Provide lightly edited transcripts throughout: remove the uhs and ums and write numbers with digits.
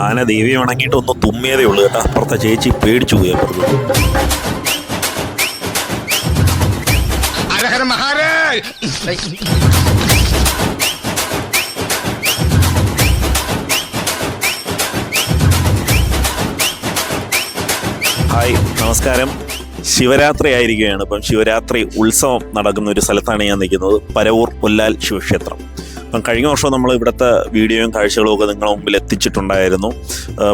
ആന ദേവിയെ വണങ്ങിയിട്ട് ഒന്ന് തുമ്മിയതേ ഉള്ളൂ കേട്ടോ. അപ്പുറത്തെ ചേച്ചി പേടിച്ചു പോയി അപ്പുറത്ത്. ഹായ്, നമസ്കാരം. ശിവരാത്രി ആയിരിക്കുകയാണ്. ഇപ്പം ശിവരാത്രി ഉത്സവം നടക്കുന്ന ഒരു സ്ഥലത്താണ് ഞാൻ നിൽക്കുന്നത്, പരവൂർ പുല്ലാൽ ശിവക്ഷേത്രം. അപ്പം കഴിഞ്ഞ വർഷം നമ്മൾ ഇവിടുത്തെ വീഡിയോയും കാഴ്ചകളും ഒക്കെ നിങ്ങളുടെ മുമ്പിൽ എത്തിച്ചിട്ടുണ്ടായിരുന്നു.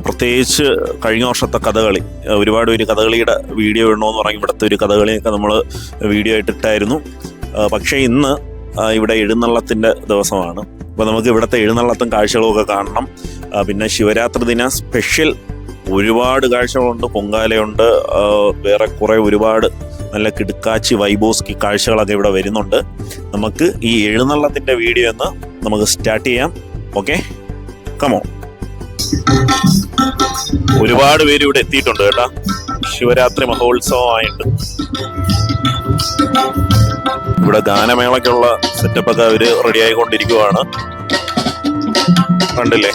പ്രത്യേകിച്ച് കഴിഞ്ഞ വർഷത്തെ കഥകളി, ഒരുപാട് പേര് കഥകളിയുടെ വീഡിയോ ഇടണമെന്ന് പറഞ്ഞ് ഇവിടുത്തെ ഒരു കഥകളിയൊക്കെ നമ്മൾ വീഡിയോ ആയിട്ടിട്ടായിരുന്നു. പക്ഷേ ഇന്ന് ഇവിടെ എഴുന്നള്ളത്തിൻ്റെ ദിവസമാണ്. അപ്പോൾ നമുക്ക് ഇവിടുത്തെ എഴുന്നള്ളത്തും കാഴ്ചകളും ഒക്കെ കാണണം. പിന്നെ ശിവരാത്രി ദിന സ്പെഷ്യൽ ഒരുപാട് കാഴ്ചകളുണ്ട്. പൊങ്കാലയുണ്ട്, വേറെ കുറേ ഒരുപാട് നല്ല കിടുക്കാച്ചി വൈബോസ്കി കാഴ്ചകളൊക്കെ ഇവിടെ വരുന്നുണ്ട്. നമുക്ക് ഈ എഴുന്നള്ളത്തിൻ്റെ വീഡിയോ ഒന്ന് നമുക്ക് സ്റ്റാർട്ട് ചെയ്യാം. Okay, come on. ഒരുപാട് പേര് ഇവിടെ എത്തിയിട്ടുണ്ട് കേട്ടോ, ശിവരാത്രി മഹോത്സവമായിട്ട്. ഇവിടെ ഗാനമേളയ്ക്കുള്ള സെറ്റപ്പൊക്കെ അവർ റെഡി ആയിക്കൊണ്ടിരിക്കുവാണ്. കണ്ടില്ലേ,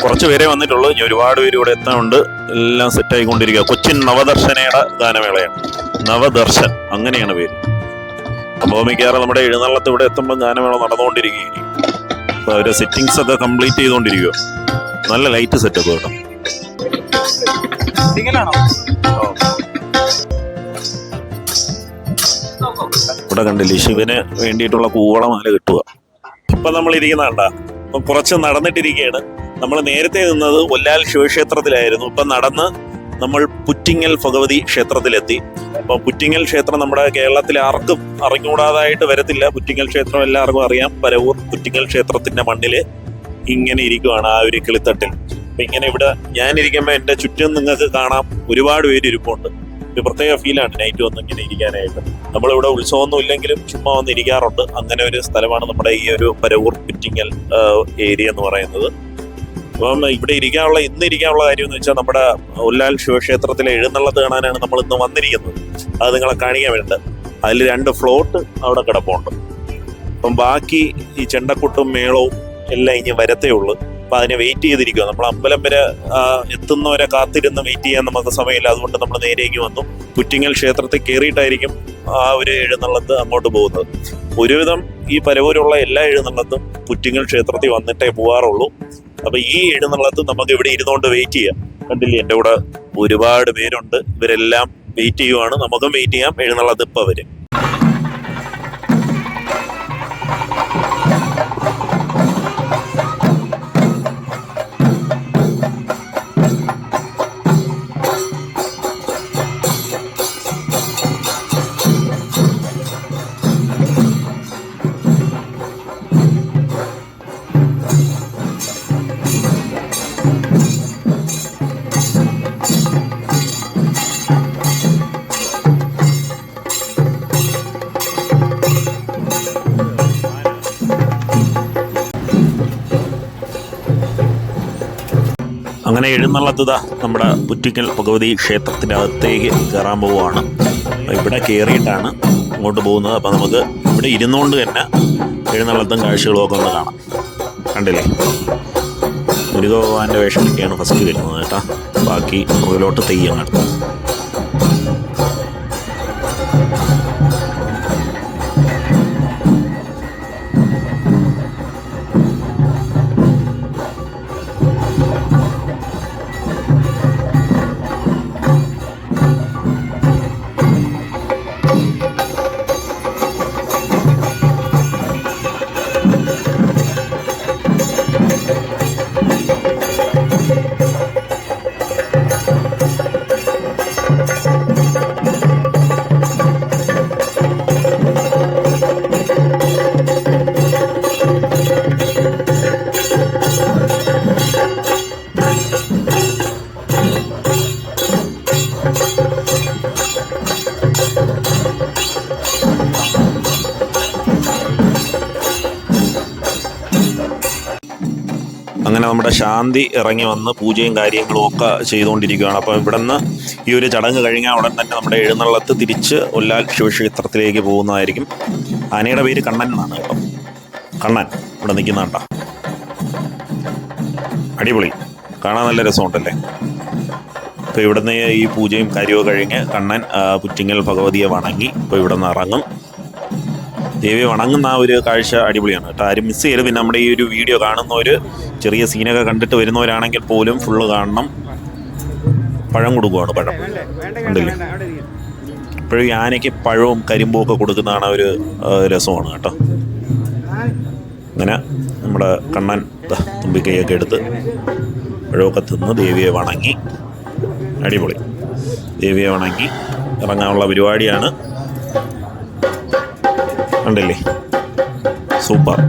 കുറച്ച് പേരെ വന്നിട്ടുള്ളൂ. ഇനി ഒരുപാട് പേര് ഇവിടെ എത്താനുണ്ട്. എല്ലാം സെറ്റ് ആയിക്കൊണ്ടിരിക്കുക. കൊച്ചിൻ നവദർശനയുടെ ഗാനമേളയാണ്, നവദർശൻ അങ്ങനെയാണ് പേര്. അപ്പോൾ മിക്കവാറും നമ്മുടെ എഴുന്നള്ളത്ത് ഇവിടെ എത്തുമ്പോൾ ഗാനമേള നടന്നുകൊണ്ടിരിക്കുകയും അപ്പോൾ അവരുടെ സെറ്റിങ്സ് ഒക്കെ കംപ്ലീറ്റ് ചെയ്തുകൊണ്ടിരിക്കുക. നല്ല ലൈറ്റ് സെറ്റപ്പ് കേട്ടോ. ഇവിടെ കണ്ടില്ലേ, ശിവന് വേണ്ടിയിട്ടുള്ള പൂവളമാല കിട്ടുക. ഇപ്പൊ നമ്മൾ ഇരിക്കുന്ന കണ്ടാ, കുറച്ച് നടന്നിട്ടിരിക്കുകയാണ്. നമ്മൾ നേരത്തെ നിന്നത് ഒല്ലാൽ ശിവക്ഷേത്രത്തിലായിരുന്നു. ഇപ്പം നടന്ന് നമ്മൾ പുറ്റിങ്ങൽ ഭഗവതി ക്ഷേത്രത്തിലെത്തി. അപ്പോൾ പുറ്റിങ്ങൽ ക്ഷേത്രം നമ്മുടെ കേരളത്തിൽ ആർക്കും അറിഞ്ഞുകൂടാതായിട്ട് വരത്തില്ല. പുറ്റിങ്ങൽ ക്ഷേത്രം എല്ലാവർക്കും അറിയാം. പരവൂർ പുറ്റിങ്ങൽ ക്ഷേത്രത്തിന്റെ മണ്ണിൽ ഇങ്ങനെ ഇരിക്കുവാണ്, ആ ഒരു കിളിത്തട്ടിൽ. അപ്പം ഇങ്ങനെ ഇവിടെ ഞാനിരിക്കുമ്പോൾ എൻ്റെ ചുറ്റും നിങ്ങൾക്ക് കാണാം ഒരുപാട് പേര് ഇരിപ്പുണ്ട്. ഒരു പ്രത്യേക ഫീലാണ് നൈറ്റ് വന്ന് ഇങ്ങനെ ഇരിക്കാനായിട്ട്. നമ്മളിവിടെ ഉത്സവമൊന്നും ഇല്ലെങ്കിലും ചുമ്മാ വന്ന് ഇരിക്കാറുണ്ട്. അങ്ങനെ ഒരു സ്ഥലമാണ് നമ്മുടെ ഈ ഒരു പരവൂർ പുറ്റിങ്ങൽ ഏരിയ എന്ന് പറയുന്നത്. അപ്പം ഇവിടെ ഇന്ന് ഇരിക്കാനുള്ള കാര്യം എന്ന് വെച്ചാൽ നമ്മുടെ ഒല്ലാൽ ശിവക്ഷേത്രത്തിലെ എഴുന്നള്ളത്ത് കാണാനാണ് നമ്മൾ ഇന്ന് വന്നിരിക്കുന്നത്. അത് നിങ്ങളെ കാണിക്കാൻ വേണ്ടി അതിൽ 2 ഫ്ലോട്ട് അവിടെ കിടപ്പുണ്ട്. അപ്പം ബാക്കി ഈ ചെണ്ടക്കുട്ടും മേളവും എല്ലാം ഇനി വരത്തേ ഉള്ളൂ. അപ്പം അതിനെ വെയിറ്റ് ചെയ്തിരിക്കുക. നമ്മൾ അമ്പലം വരെ എത്തുന്നവരെ കാത്തിരുന്ന് വെയിറ്റ് ചെയ്യാൻ നമുക്ക് സമയമില്ല. അതുകൊണ്ട് നമ്മൾ നേരേക്ക് വന്നു. പുറ്റിങ്ങൽ ക്ഷേത്രത്തിൽ കയറിയിട്ടായിരിക്കും ആ ഒരു എഴുന്നള്ളത്ത് അങ്ങോട്ട് പോകുന്നത്. ഒരുവിധം ഈ പരവൂരുള്ള എല്ലാ എഴുന്നള്ളത്തും പുറ്റിങ്ങൽ ക്ഷേത്രത്തിൽ വന്നിട്ടേ പോകാറുള്ളൂ. അപ്പൊ ഈ എഴുന്നള്ളത്ത് നമുക്ക് ഇവിടെ ഇരുന്നുകൊണ്ട് വെയിറ്റ് ചെയ്യാം. കണ്ടില്ലേ, എൻ്റെ കൂടെ ഒരുപാട് പേരുണ്ട്. ഇവരെല്ലാം വെയിറ്റ് ചെയ്യുവാണ്. നമുക്കും വെയിറ്റ് ചെയ്യാം. എഴുന്നള്ളത്ത് ഇപ്പൊ വരും. അങ്ങനെ എഴുന്നള്ളത്തുക നമ്മുടെ പുറ്റിക്കൽ ഭഗവതി ക്ഷേത്രത്തിൻ്റെ അകത്തേക്ക് കയറാൻ പോവുകയാണ്. ഇവിടെ കയറിയിട്ടാണ് അങ്ങോട്ട് പോകുന്നത്. അപ്പോൾ നമുക്ക് ഇവിടെ ഇരുന്നുകൊണ്ട് തന്നെ എഴുന്നള്ളത്തും കാഴ്ചകളും ഒക്കെ ഒന്ന് കാണാം. കണ്ടില്ലേ, മുരുകഭഗവാന്റെ വേഷമൊക്കെയാണ് ഫസ്റ്റ് വരുന്നത് കേട്ടോ. ബാക്കി മുകളിലോട്ട് തെയ്യങ്ങൾ. അങ്ങനെ നമ്മുടെ ശാന്തി ഇറങ്ങി വന്ന് പൂജയും കാര്യങ്ങളും ഒക്കെ ചെയ്തുകൊണ്ടിരിക്കുകയാണ്. അപ്പോൾ ഇവിടെ നിന്ന് ഈ ഒരു ചടങ്ങ് കഴിഞ്ഞാൽ ഉടൻ തന്നെ നമ്മുടെ എഴുന്നള്ളത്ത് തിരിച്ച് ഒല്ലാൽ ശിവക്ഷേത്രത്തിലേക്ക് പോകുന്നതായിരിക്കും. ആനയുടെ പേര് കണ്ണൻ എന്നാണ് കേട്ടോ. കണ്ണൻ ഇവിടെ നിൽക്കുന്ന കേട്ടോ, അടിപൊളി. കാണാൻ നല്ല രസമുണ്ടല്ലേ. ഇപ്പോൾ ഇവിടുന്ന് ഈ പൂജയും കാര്യവും കഴിഞ്ഞ് കണ്ണൻ പുറ്റിങ്ങൽ ഭഗവതിയെ വണങ്ങി ഇപ്പോൾ ഇവിടെ നിന്ന് ഇറങ്ങും. ദേവിയെ വണങ്ങുന്ന ആ ഒരു കാഴ്ച അടിപൊളിയാണ് കേട്ടോ. ആരും മിസ് ചെയ്യരുത്. പിന്നെ നമ്മുടെ ഈ ഒരു വീഡിയോ കാണുന്നവർ ചെറിയ സീനൊക്കെ കണ്ടിട്ട് വരുന്നവരാണെങ്കിൽ പോലും ഫുള്ള് കാണണം. പഴം കൊടുക്കുവാണ്, പഴം ഉണ്ടല്ലേ. ഇപ്പോഴും ഈ ആനയ്ക്ക് പഴവും കരിമ്പും ഒക്കെ കൊടുക്കുന്നതാണ് ഒരു രസമാണ് കേട്ടോ. അങ്ങനെ നമ്മുടെ കണ്ണൻ തുമ്പിക്കൈയൊക്കെ എടുത്ത് പഴമൊക്കെ തിന്ന് ദേവിയെ വണങ്ങി. അടിപൊളി. ദേവിയെ വണങ്ങി ഇറങ്ങാനുള്ള പരിപാടിയാണ്. ഉണ്ടല്ലേ, സൂപ്പർ.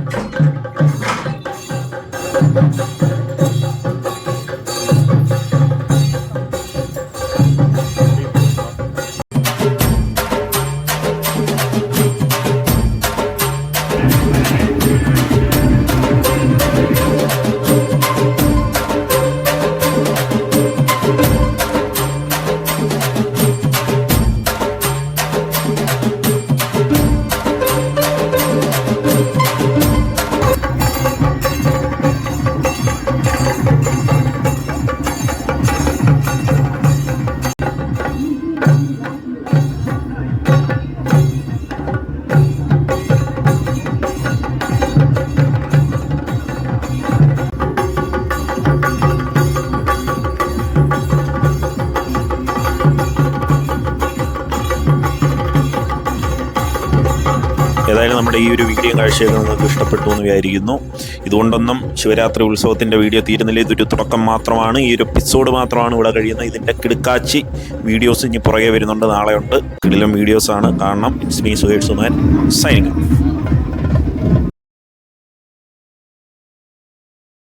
ഏതായാലും നമ്മുടെ ഈ ഒരു വീഡിയോ കാഴ്ചയൊക്കെ നിങ്ങൾക്ക് ഇഷ്ടപ്പെട്ടു എന്ന് വിചാരിക്കുന്നു. ഇതുകൊണ്ടൊന്നും ശിവരാത്രി ഉത്സവത്തിൻ്റെ വീഡിയോ തീരുന്നില്ല. ഇതൊരു തുടക്കം മാത്രമാണ്. ഈ ഒരു എപ്പിസോഡ് മാത്രമാണ് ഇവിടെ കഴിയുന്നത്. ഇതിൻ്റെ കിടുക്കാച്ചി വീഡിയോസ് ഇനി പുറകെ വരുന്നുണ്ട്. നാളെ ഉണ്ട്. കിടിലം വീഡിയോസാണ്, കാണണം. It's me Suhesh Suman signing.